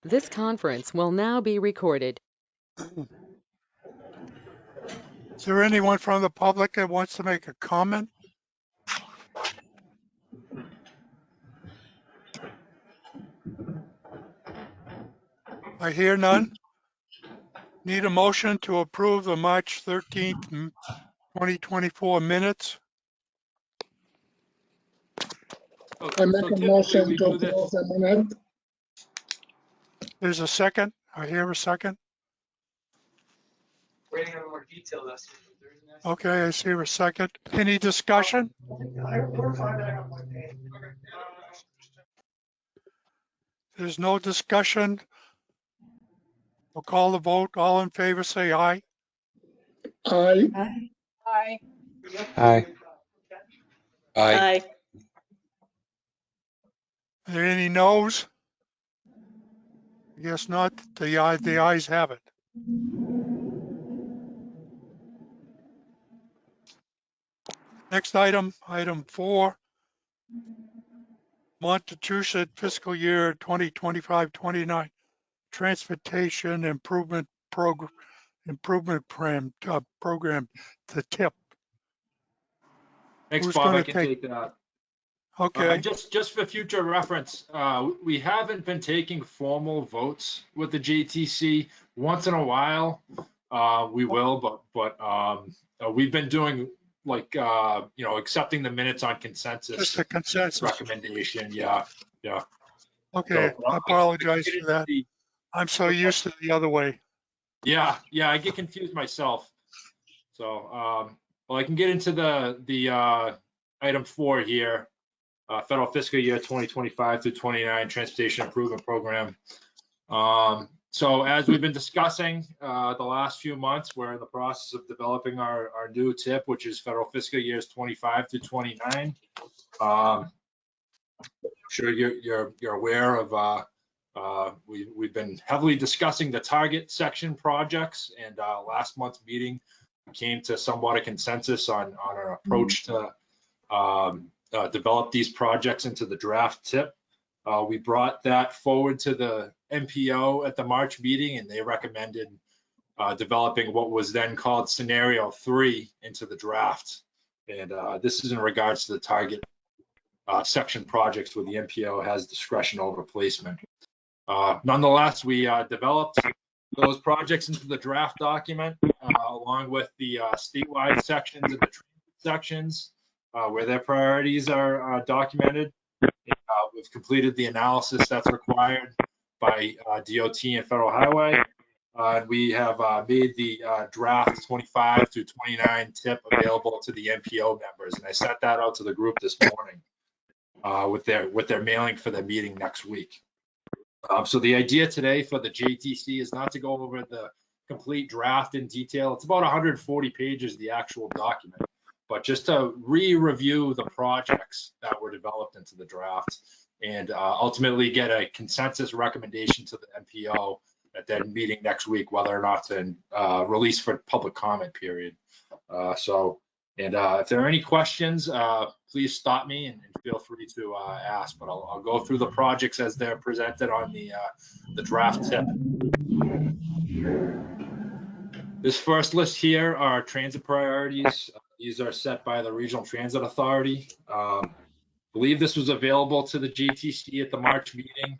This conference will now be recorded. Is there anyone from the public that wants to make a comment? I hear none. Need a motion to approve the March 13th, 2024 minutes. I make a motion to approve the minute. There's a second. I hear a second. Waiting on more detailed estimate. Okay, I see a second. Any discussion? There's no discussion. We'll call the vote. All in favor, say aye. Aye. Aye. Aye. Aye. Are there any noes? I guess not. The ayes have it. Next item, item 4. Montachusett fiscal year 2025-29 transportation improvement program, program, the TIP. Thanks, Who's Bob. gonna I can take that. Okay, Just for future reference, we haven't been taking formal votes with the JTC. Once in a while, we will, but we've been doing like accepting the minutes on consensus just a consensus. recommendation. Yeah. Okay, So, I apologize for that. I'm so used to the other way. Yeah, I get confused myself. So, well, I can get into the item 4 here. Federal fiscal year 2025 through 29 transportation improvement program. So as we've been discussing the last few months, we're in the process of developing our new TIP, which is federal fiscal years 25 through 29. Sure you're aware of we've been heavily discussing the target section projects, and last month's meeting came to somewhat a consensus on our approach to develop these projects into the draft TIP. We brought that forward to the MPO at the March meeting, and they recommended developing what was then called scenario 3 into the draft. And this is in regards to the target section projects where the MPO has discretion over placement. Nonetheless, we developed those projects into the draft document along with the statewide sections and the transit sections where their priorities are documented. We've completed the analysis that's required by DOT and Federal Highway. We have made the draft 25 through 29 TIP available to the MPO members, and I sent that out to the group this morning with their mailing for the meeting next week. So the idea today for the JTC is not to go over the complete draft in detail. It's about 140 pages, the actual document, but just to re-review the projects that were developed into the draft and ultimately get a consensus recommendation to the MPO at that meeting next week, whether or not to release for public comment period. If there are any questions, please stop me and feel free to ask, but I'll go through the projects as they're presented on the draft TIP. This first list here are transit priorities. These are set by the Regional Transit Authority. I believe this was available to the JTC at the March meeting.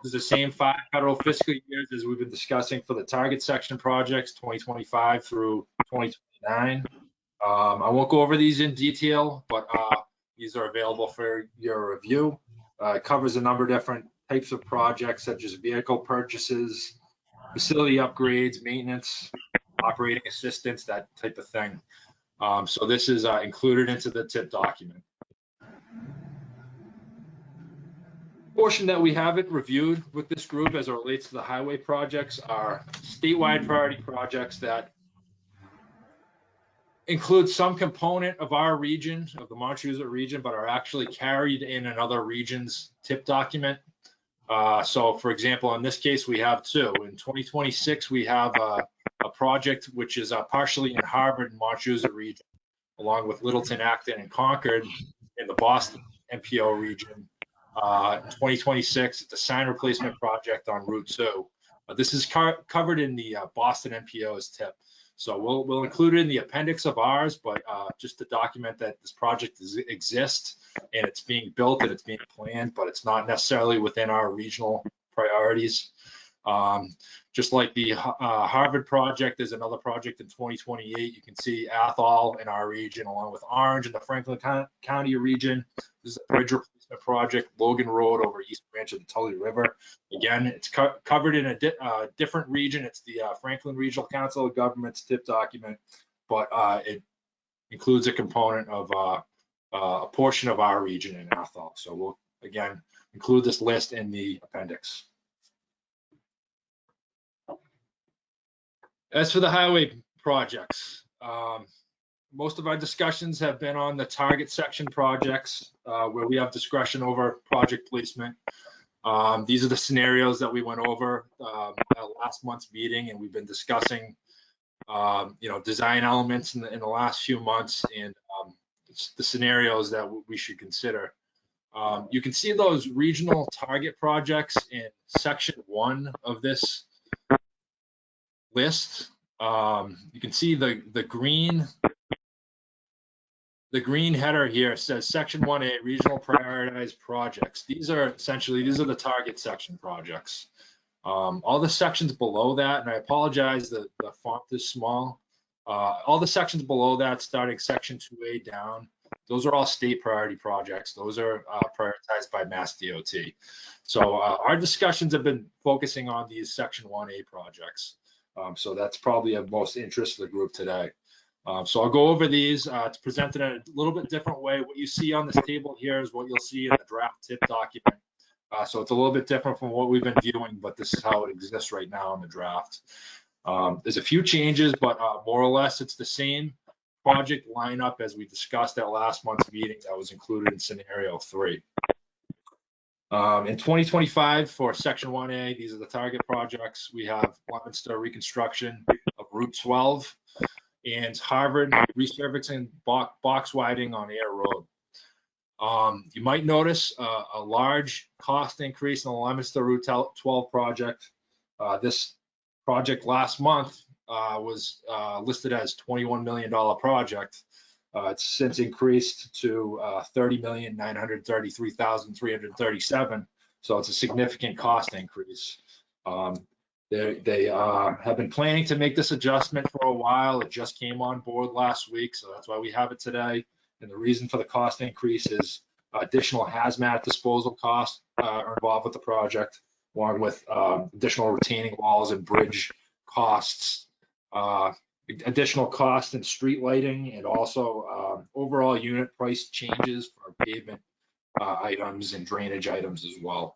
It's the same 5 federal fiscal years as we've been discussing for the target section projects, 2025 through 2029. I won't go over these in detail, but these are available for your review. It covers a number of different types of projects, such as vehicle purchases, facility upgrades, maintenance, operating assistance, that type of thing. So this is included into the TIP document. Portion that we haven't reviewed with this group as it relates to the highway projects are statewide priority projects that include some component of our region, of the Montachusett region, but are actually carried in another region's TIP document. So for example, in this case, we have 2. In 2026, we have a project which is partially in Harvard and Montachusett region, along with Littleton, Acton, and Concord in the Boston MPO region. In 2026, it's a sign replacement project on Route 2. This is covered in the Boston NPO's tip. So we'll include it in the appendix of ours, but just to document that this project exists and it's being built and it's being planned, but it's not necessarily within our regional priorities. Just like the Harvard project, there's another project in 2028. You can see Athol in our region, along with Orange in the Franklin County region. This is a bridge replacement project, Logan Road over East Branch of the Tully River. Again, it's covered in a different region. It's the Franklin Regional Council of Governments tip document, but it includes a component of a portion of our region in Athol. So we'll, again, include this list in the appendix. As for the highway projects, most of our discussions have been on the target section projects where we have discretion over project placement. These are the scenarios that we went over at last month's meeting, and we've been discussing, design elements in the last few months and the scenarios that we should consider. You can see those regional target projects in section 1 of this list. You can see the green header here says section 1A regional prioritized projects. These are the target section projects. All the sections below that, and I apologize that the font is small. All the sections below that, starting section 2A down, those are all state priority projects. Those are prioritized by Mass DOT. So our discussions have been focusing on these section 1A projects. So that's probably of most interest to the group today. So I'll go over these. It's presented in a little bit different way. What you see on this table here is what you'll see in the draft tip document. So it's a little bit different from what we've been viewing, but this is how it exists right now in the draft. There's a few changes, but more or less it's the same project lineup as we discussed at last month's meeting that was included in scenario 3. In 2025 for section 1A, these are the target projects. We have Leominster reconstruction of Route 12 and Harvard resurfacing box widening on Air Road. You might notice a large cost increase in the Leominster Route 12 project. This project last month was listed as $21 million project. It's since increased to $30,933,337. So it's a significant cost increase. They have been planning to make this adjustment for a while. It just came on board last week, so that's why we have it today. And the reason for the cost increase is additional hazmat disposal costs are involved with the project, along with additional retaining walls and bridge costs. Additional costs in street lighting, and also overall unit price changes for pavement items and drainage items as well.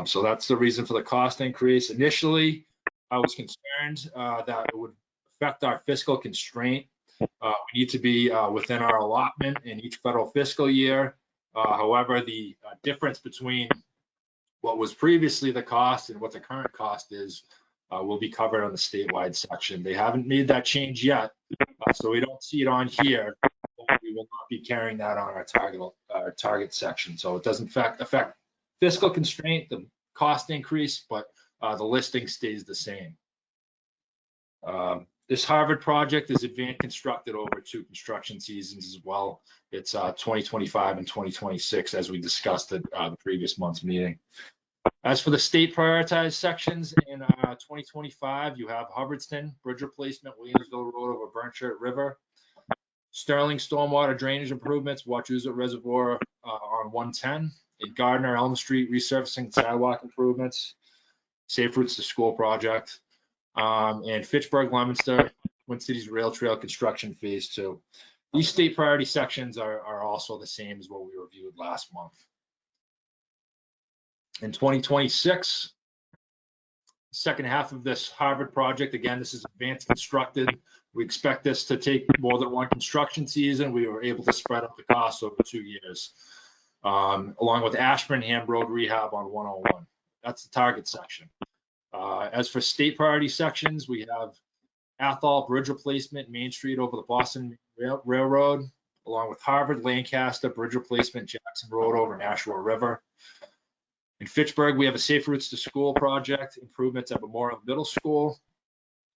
So that's the reason for the cost increase. Initially, I was concerned that it would affect our fiscal constraint. We need to be within our allotment in each federal fiscal year. However, the difference between what was previously the cost and what the current cost is will be covered on the statewide section. They haven't made that change yet, so we don't see it on here. We will not be carrying that on our target section. So it doesn't affect fiscal constraint, the cost increase, but the listing stays the same. This Harvard project is advanced constructed over 2 construction seasons as well. It's 2025 and 2026, as we discussed at the previous month's meeting. As for the state prioritized sections in 2025, you have Hubbardston Bridge Replacement, Williamsville Road over Burnchurch River, Sterling Stormwater Drainage Improvements, Wachusett Reservoir on 110, in Gardner, Elm Street Resurfacing Sidewalk Improvements, Safe Routes to School Project, and Fitchburg, Leominster, Twin Cities Rail Trail Construction Phase 2. These state priority sections are also the same as what we reviewed last month. In 2026, second half of this Harvard project, again, this is advanced constructed. We expect this to take more than 1 construction season. We were able to spread up the costs over 2 years, along with Ashburnham Road Rehab on 101. That's the target section. As for state priority sections, we have Athol Bridge Replacement, Main Street over the Boston Railroad, along with Harvard Lancaster Bridge Replacement, Jackson Road over Nashua River. In Fitchburg, we have a Safe Routes to School project, improvements at Memorial Middle School.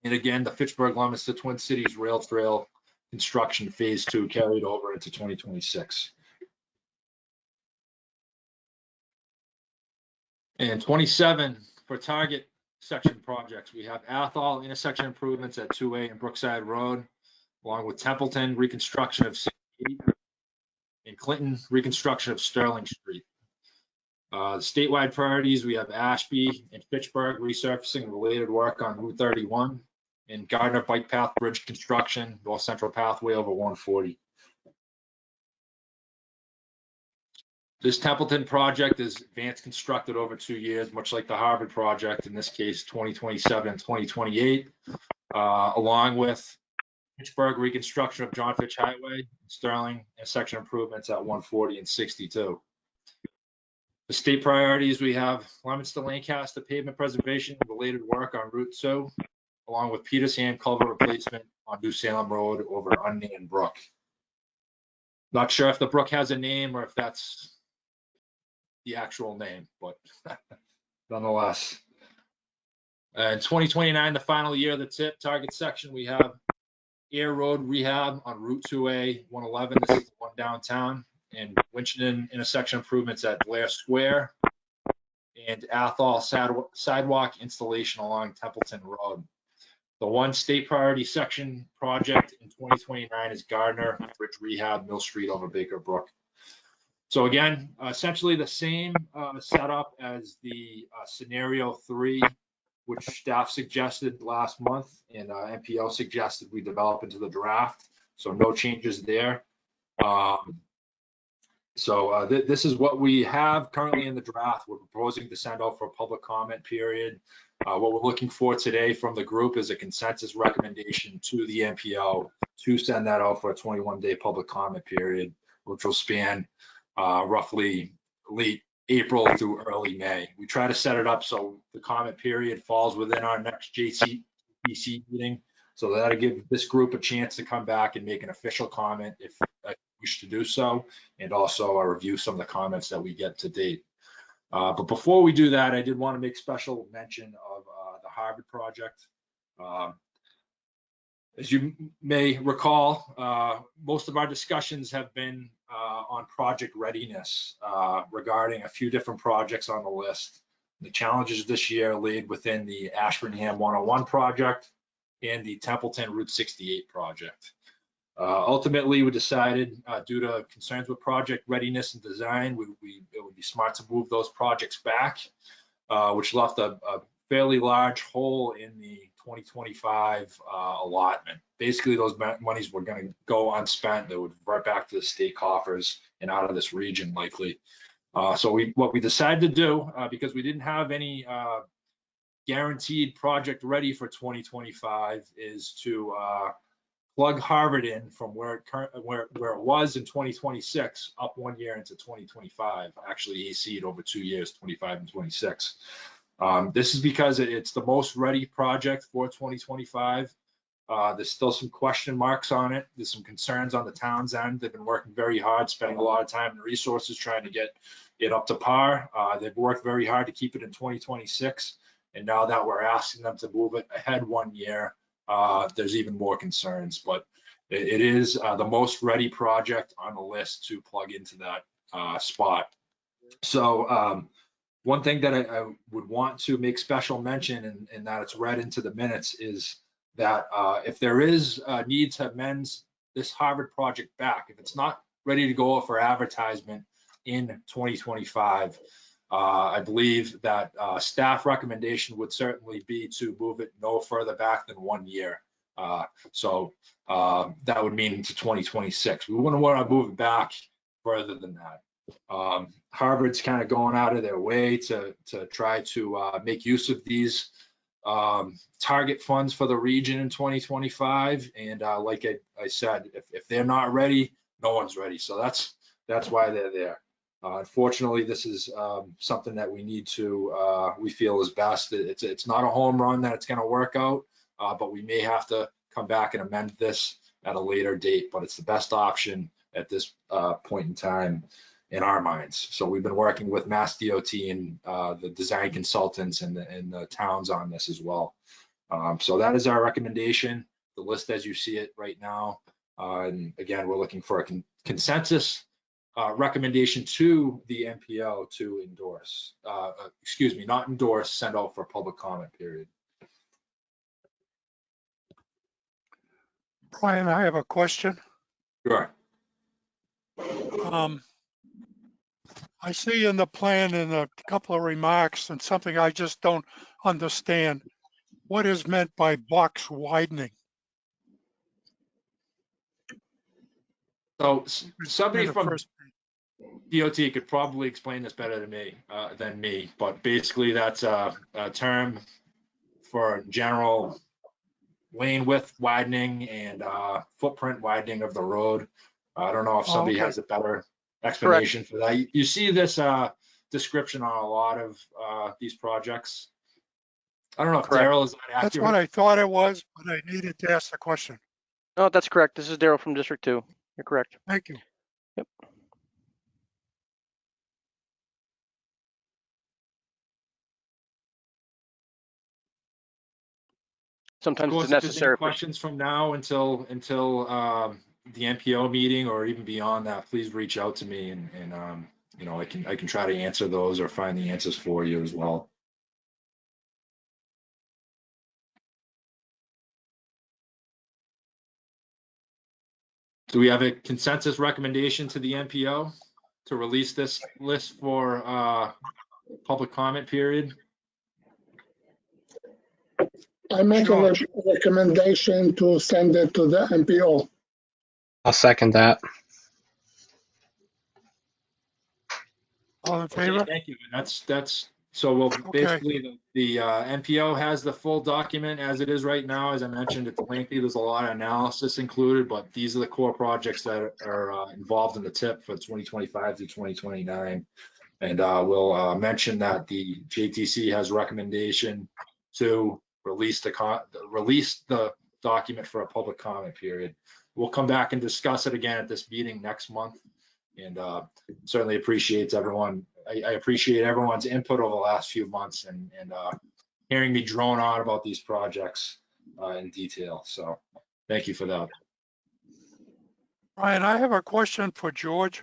And again, the Fitchburg Leominster Twin Cities Rail Trail construction phase 2 carried over into 2026. And 27 for target section projects, we have Athol intersection improvements at 2A and Brookside Road, along with Templeton reconstruction of 68 and Clinton reconstruction of Sterling Street. Statewide priorities, we have Ashby and Fitchburg resurfacing related work on Route 31 and Gardner Bike Path Bridge construction, North Central Pathway over 140. This Templeton project is advanced constructed over 2 years, much like the Harvard project, in this case 2027 and 2028, along with Fitchburg reconstruction of John Fitch Highway, Sterling intersection improvements at 140 and 62. The state priorities, we have Leominster Lancaster pavement preservation related work on Route 2, along with Petersham culvert replacement on New Salem Road over unnamed brook. Not sure if the brook has a name or if that's the actual name, but nonetheless. In 2029, the final year of the TIP target section, we have Air Road rehab on Route 2A 111. This is the one downtown, and Winchendon intersection improvements at Blair Square, and Athol sidewalk installation along Templeton Road. The one state priority section project in 2029 is Gardner Bridge rehab, Mill Street over Baker Brook. So again, essentially the same setup as the scenario 3, which staff suggested last month and MPO suggested we develop into the draft. So no changes there. This is what we have currently in the draft. We're proposing to send out for a public comment period. What we're looking for today from the group is a consensus recommendation to the MPO to send that out for a 21-day public comment period, which will span roughly late April through early May. We try to set it up so the comment period falls within our next JCPC meeting. So that'll give this group a chance to come back and make an official comment if I wish to do so, and also review some of the comments that we get to date. But before we do that, I did want to make special mention of the Harvard project. As you may recall, most of our discussions have been on project readiness regarding a few different projects on the list. The challenges this year laid within the Ashburnham 101 project and the Templeton Route 68 project. Ultimately, we decided due to concerns with project readiness and design, it would be smart to move those projects back, which left a fairly large hole in the 2025 allotment. Basically, those monies were going to go unspent. They would revert back to the state coffers and out of this region likely. So what we decided to do, because we didn't have any guaranteed project ready for 2025, is to plug Harvard in from where it was in 2026 up 1 year into 2025, actually AC'd over 2 years, 25 and 26. This is because it's the most ready project for 2025. There's still some question marks on it. There's some concerns on the town's end. They've been working very hard, spending a lot of time and resources trying to get it up to par. They've worked very hard to keep it in 2026. And now that we're asking them to move it ahead 1 year, there's even more concerns. But it is the most ready project on the list to plug into that spot. So one thing that I would want to make special mention, and that it's read into the minutes, is that if there is a need to amend this Harvard project back, if it's not ready to go for advertisement in 2025, I believe that staff recommendation would certainly be to move it no further back than 1 year. So that would mean to 2026. We wouldn't want to move it back further than that. Harvard's kind of going out of their way to try to make use of these target funds for the region in 2025. And like I said, if they're not ready, no one's ready. So that's why they're there. Unfortunately, this is something that we need to, we feel is best. It's not a home run that it's going to work out, but we may have to come back and amend this at a later date, but it's the best option at this point in time. in our minds. So we've been working with Mass DOT and the design consultants and the towns on this as well. So that is our recommendation, the list as you see it right now. And again, we're looking for a consensus recommendation to the MPO to endorse, excuse me, not endorse, send out for public comment period. Brian, I have a question. Sure. I see in the plan in a couple of remarks and something I just don't understand. What is meant by box widening? So somebody In the from first- DOT could probably explain this better than me, but basically that's a term for general lane width widening and footprint widening of the road. I don't know if somebody okay. has a better explanation for that. You see this description on a lot of these projects. I don't know if Daryl is that accurate. That's what I thought it was, but I needed to ask the question. No, that's correct. This is Daryl from District 2. You're correct. Thank you. Yep. Sometimes Of course, it's if there's any necessary. questions from now until the MPO meeting or even beyond that, please reach out to me and you know, I can try to answer those or find the answers for you as well. Do we have a consensus recommendation to the MPO to release this list for public comment period? I make Sure. a recommendation to send it to the MPO. I'll second that. All in favor? Thank you. And that's so we'll basically the MPO has the full document as it is right now. As I mentioned, it's lengthy. There's a lot of analysis included, but these are the core projects that are involved in the TIP for 2025 through 2029. And we'll mention that the JTC has recommendation to release the document for a public comment period. We'll come back and discuss it again at this meeting next month. And certainly appreciates everyone. I appreciate everyone's input over the last few months and hearing me drone on about these projects in detail. So thank you for that. Brian, I have a question for George.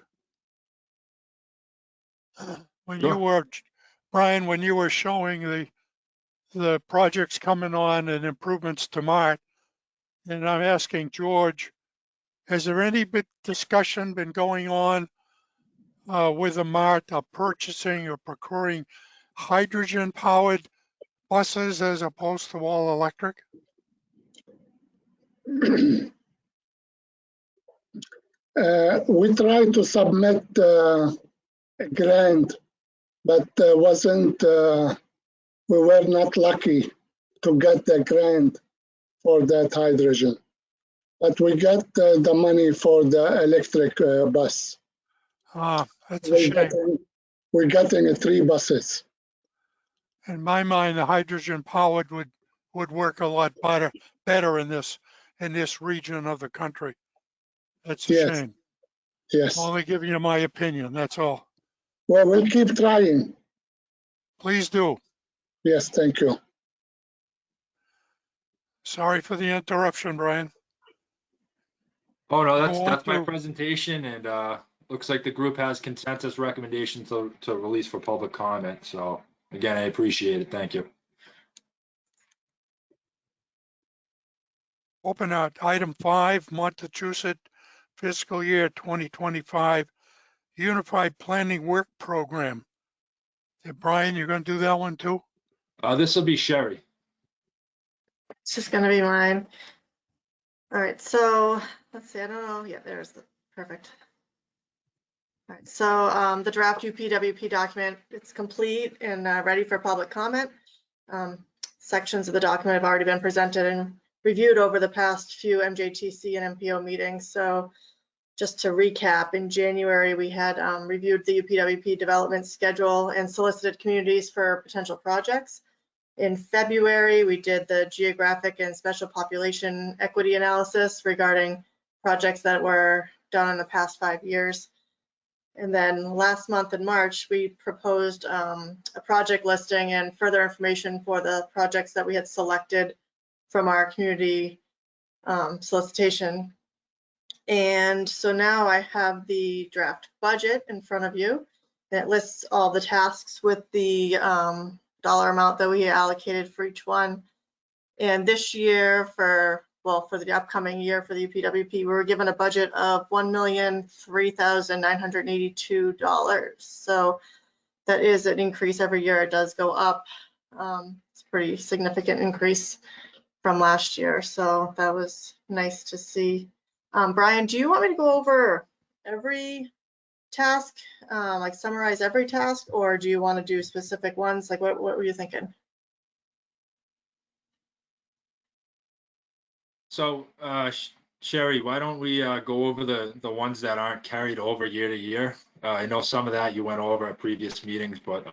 When you Sure. were, Brian, when you were showing the projects coming on and improvements to Mart, and I'm asking George, has there any discussion been going on with the Mart of purchasing or procuring hydrogen-powered buses as opposed to all electric? We tried to submit a grant, but we were not lucky to get the grant for that hydrogen. But we got the money for the electric bus. That's a shame. We're getting 3 buses. In my mind, the hydrogen-powered would work a lot better in this region of the country. That's a shame. Yes. Only giving you my opinion, that's all. Well, we'll keep trying. Please do. Yes, thank you. Sorry for the interruption, Brian. Oh no, that's Go on my to- presentation, and looks like the group has consensus recommendation to release for public comment. So again, I appreciate it. Thank you. Open out item 5, Montachusett fiscal year 2025 Unified Planning Work Program. Hey, Brian, you're going to do that one too? This will be Sherry. It's just gonna be mine. All right, so let's see, I don't know. Yeah, there's the perfect. All right, so the draft UPWP document, it's complete and ready for public comment. Sections of the document have already been presented and reviewed over the past few MJTC and MPO meetings. So just to recap, in January, we had reviewed the UPWP development schedule and solicited communities for potential projects. In February, we did the geographic and special population equity analysis regarding projects that were done in the past 5 years. And then last month in March, we proposed a project listing and further information for the projects that we had selected from our community solicitation. And so now I have the draft budget in front of you. And it lists all the tasks with the dollar amount that we allocated for each one. And this year for the upcoming year for the UPWP, we were given a budget of $1,003,982. So that is an increase every year. It does go up. It's a pretty significant increase from last year. So that was nice to see. Brian, do you want me to go over every task, like summarize every task, or do you want to do specific ones? Like what were you thinking? So, Sherry, why don't we go over the ones that aren't carried over year to year? I know some of that you went over at previous meetings, but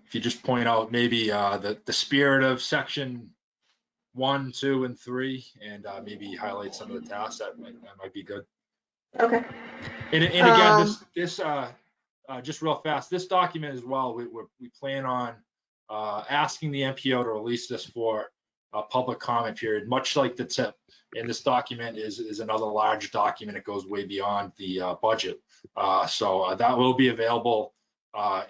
if you just point out maybe the spirit of section 1, 2, and 3, and maybe highlight some of the tasks, that might be good. Okay. And again, this just real fast, this document as well, we plan on asking the MPO to release this for a public comment period, much like the tip. And this document is another large document. It goes way beyond the budget. So that will be available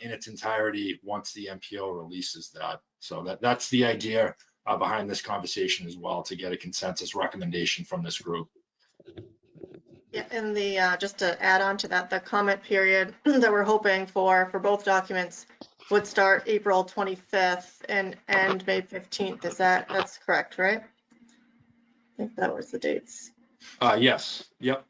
in its entirety once the MPO releases that. So that's the idea behind this conversation as well, to get a consensus recommendation from this group. Yeah, and the just to add on to that, the comment period that we're hoping for both documents would start April 25th and end May 15th. That's correct, right? I think that was the dates. Yes. Yep.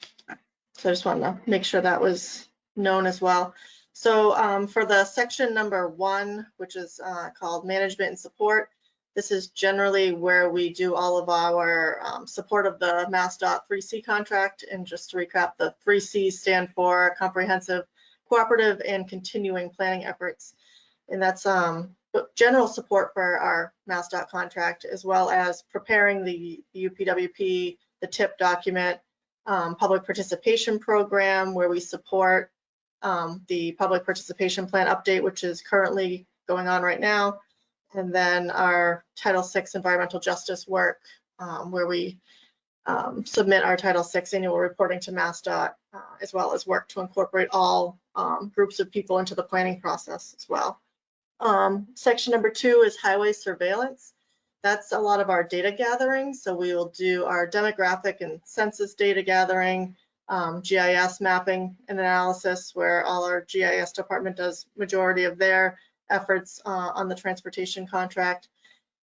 So I just wanted to make sure that was known as well. So for the section number 1, which is called management and support, this is generally where we do all of our support of the MassDOT 3C contract. And just to recap, the 3C stand for comprehensive, cooperative, and continuing planning efforts. And that's general support for our MassDOT contract, as well as preparing the UPWP, the TIP document, public participation program, where we support the public participation plan update, which is currently going on right now. And then our Title VI environmental justice work, where we submit our Title VI annual reporting to MassDOT, as well as work to incorporate all groups of people into the planning process as well. Section number 2 is highway surveillance. That's a lot of our data gathering. So we will do our demographic and census data gathering, GIS mapping and analysis, where all our GIS department does majority of their efforts on the transportation contract.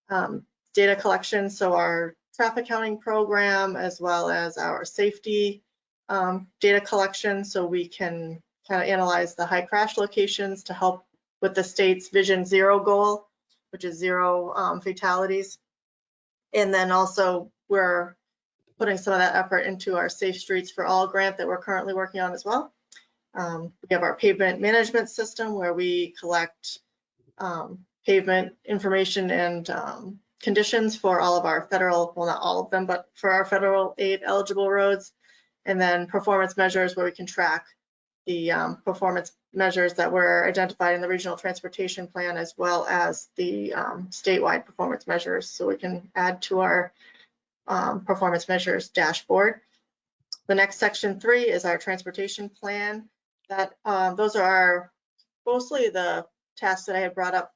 Data collection, so our traffic counting program, as well as our safety data collection, so we can kind of analyze the high crash locations to help with the state's Vision Zero goal, which is 0 fatalities. And then also we're putting some of that effort into our Safe Streets for All grant that we're currently working on as well. We have our pavement management system, where we collect pavement information and conditions for all of our federal, well, not all of them, but for our federal aid eligible roads. And then performance measures, where we can track the performance measures that were identified in the regional transportation plan, as well as the statewide performance measures, so we can add to our performance measures dashboard. The next section 3 is our transportation plan. That those are mostly the tasks that I had brought up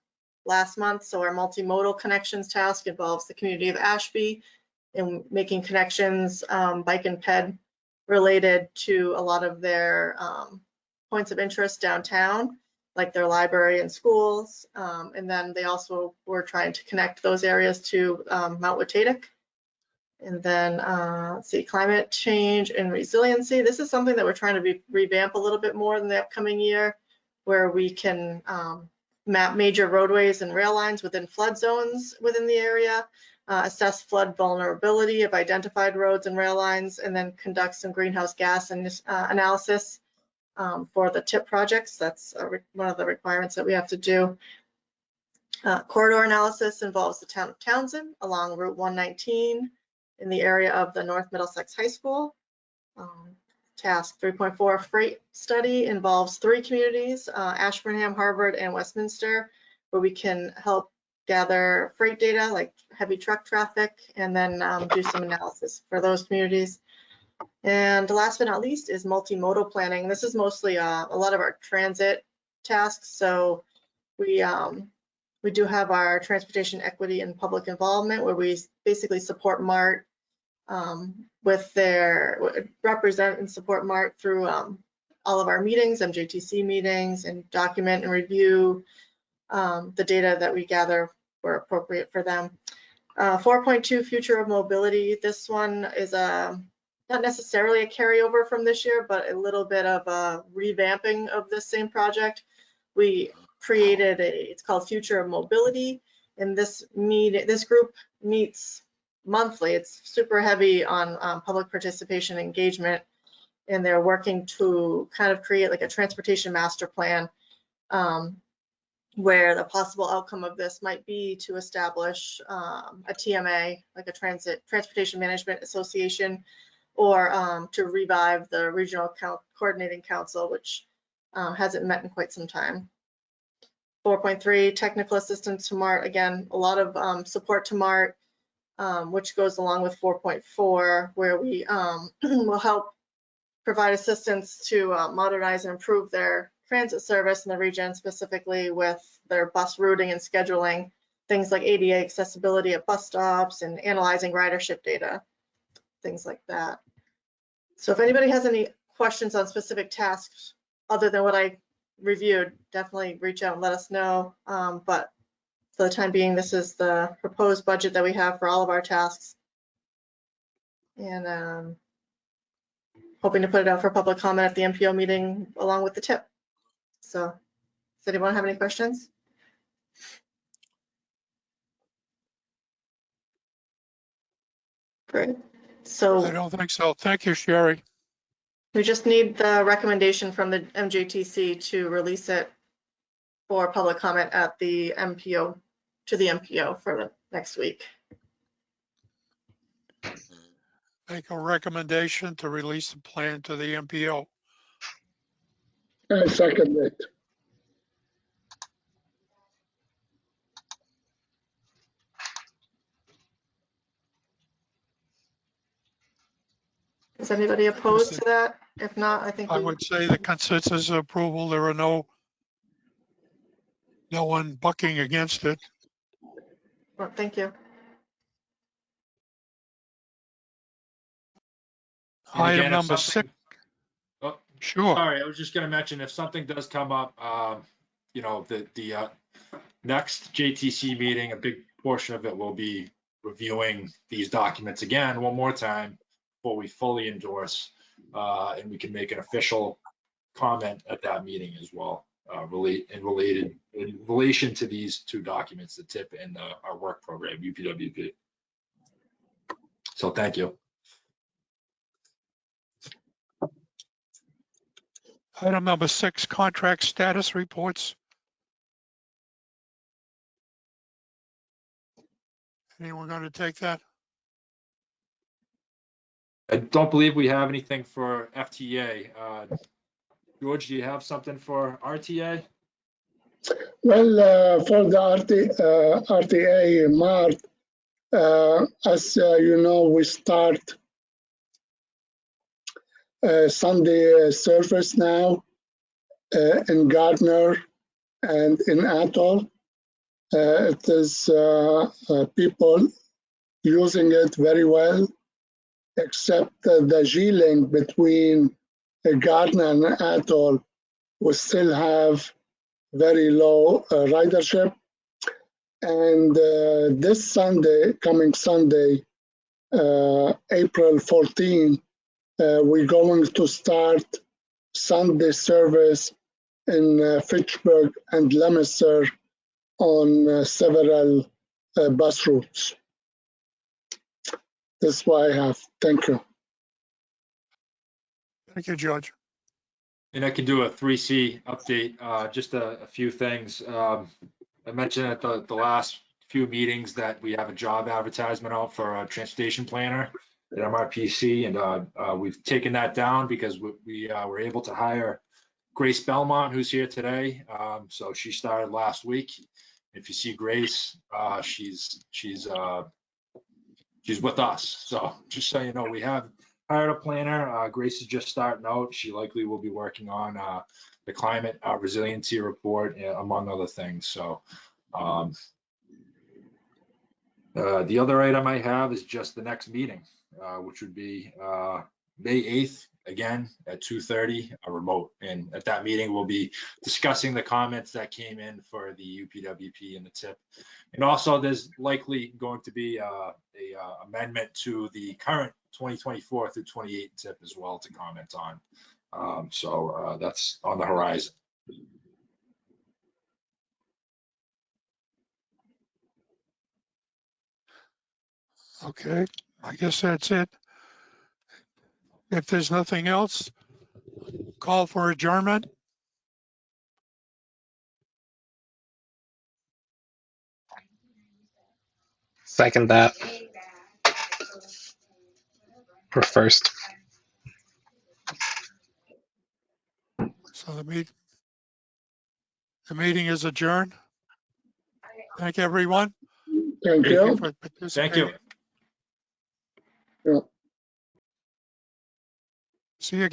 last month. So our multimodal connections task involves the community of Ashby in making connections, bike and ped related to a lot of their points of interest downtown, like their library and schools. And then they also were trying to connect those areas to Mount Watatic. And then let's see, climate change and resiliency. This is something that we're trying to revamp a little bit more in the upcoming year, where we can map major roadways and rail lines within flood zones within the area, assess flood vulnerability of identified roads and rail lines, and then conduct some greenhouse gas analysis for the TIP projects. That's one of the requirements that we have to do. Corridor analysis involves the town of Townsend along Route 119 in the area of the North Middlesex High School. task. 3.4 freight study involves 3 communities, Ashburnham, Harvard, and Westminster, where we can help gather freight data like heavy truck traffic and then do some analysis for those communities. And last but not least is multimodal planning. This is mostly a lot of our transit tasks. So we do have our transportation equity and public involvement, where we basically support MART with their represent and support MART through all of our meetings, MJTC meetings, and document and review the data that we gather where appropriate for them. 4.2 future of mobility. This one is not necessarily a carryover from this year, but a little bit of a revamping of this same project. We created it's called Future of Mobility, and this group meets monthly. It's super heavy on public participation engagement, and they're working to kind of create like a transportation master plan, where the possible outcome of this might be to establish a TMA, like a Transportation Management Association, or to revive the Regional Coordinating Council, which hasn't met in quite some time. 4.3, technical assistance to MART. Again, a lot of support to MART, which goes along with 4.4, where we will help provide assistance to modernize and improve their transit service in the region, specifically with their bus routing and scheduling, things like ADA accessibility at bus stops and analyzing ridership data, things like that. So if anybody has any questions on specific tasks other than what I reviewed, definitely reach out and let us know. But for the time being, this is the proposed budget that we have for all of our tasks. And hoping to put it out for public comment at the MPO meeting along with the tip. So does anyone have any questions? Great. So I don't think so. Thank you, Sherry. we just need the recommendation from the MJTC to release it for public comment at the MPO, to the MPO for the next week. Make a recommendation to release the plan to the MPO. I second it. Is anybody opposed to that? If not, I think I we would say the consensus of approval. There are no one bucking against it. well, thank you. And Item again, if number something- 6. Oh, Sure. Sorry, I was just gonna mention, if something does come up, you know, the next JTC meeting, a big portion of it will be reviewing these documents again, one more time, before we fully endorse, and we can make an official comment at that meeting as well, in relation to these 2 documents, the TIP and our work program, UPWP. So thank you. Item number 6, contract status reports. Anyone going to take that? I don't believe we have anything for FTA. George, do you have something for RTA? Well, for the RTA MART, as you know, we start Sunday service now in Gardner and in Atoll. It is people using it very well, except the G-link between Gardner and Atoll will still have very low ridership. And this Sunday, coming Sunday, April 14, we're going to start Sunday service in Fitchburg and Leominster on several bus routes. That's what I have. Thank you. Thank you, George. And I can do a 3C update, just a few things. I mentioned at the last few meetings that we have a job advertisement out for a transportation planner. at MRPC, and we've taken that down because we were able to hire Grace Belmont, who's here today. So she started last week. If you see Grace, she's with us. So just so you know, we have hired a planner. Grace is just starting out. She likely will be working on the climate resiliency report, among other things. So the other item I have is just the next meeting, which would be May 8th, again at 2:30, a remote. And at that meeting, we'll be discussing the comments that came in for the UPWP and the TIP. And also, there's likely going to be a amendment to the current 2024 through 28 TIP as well to comment on. So that's on the horizon. Okay, I guess that's it. If there's nothing else, call for adjournment. Second that. For first. So the meeting is adjourned. Thank everyone. Thank you. For Thank you. participating. Yeah. See you again.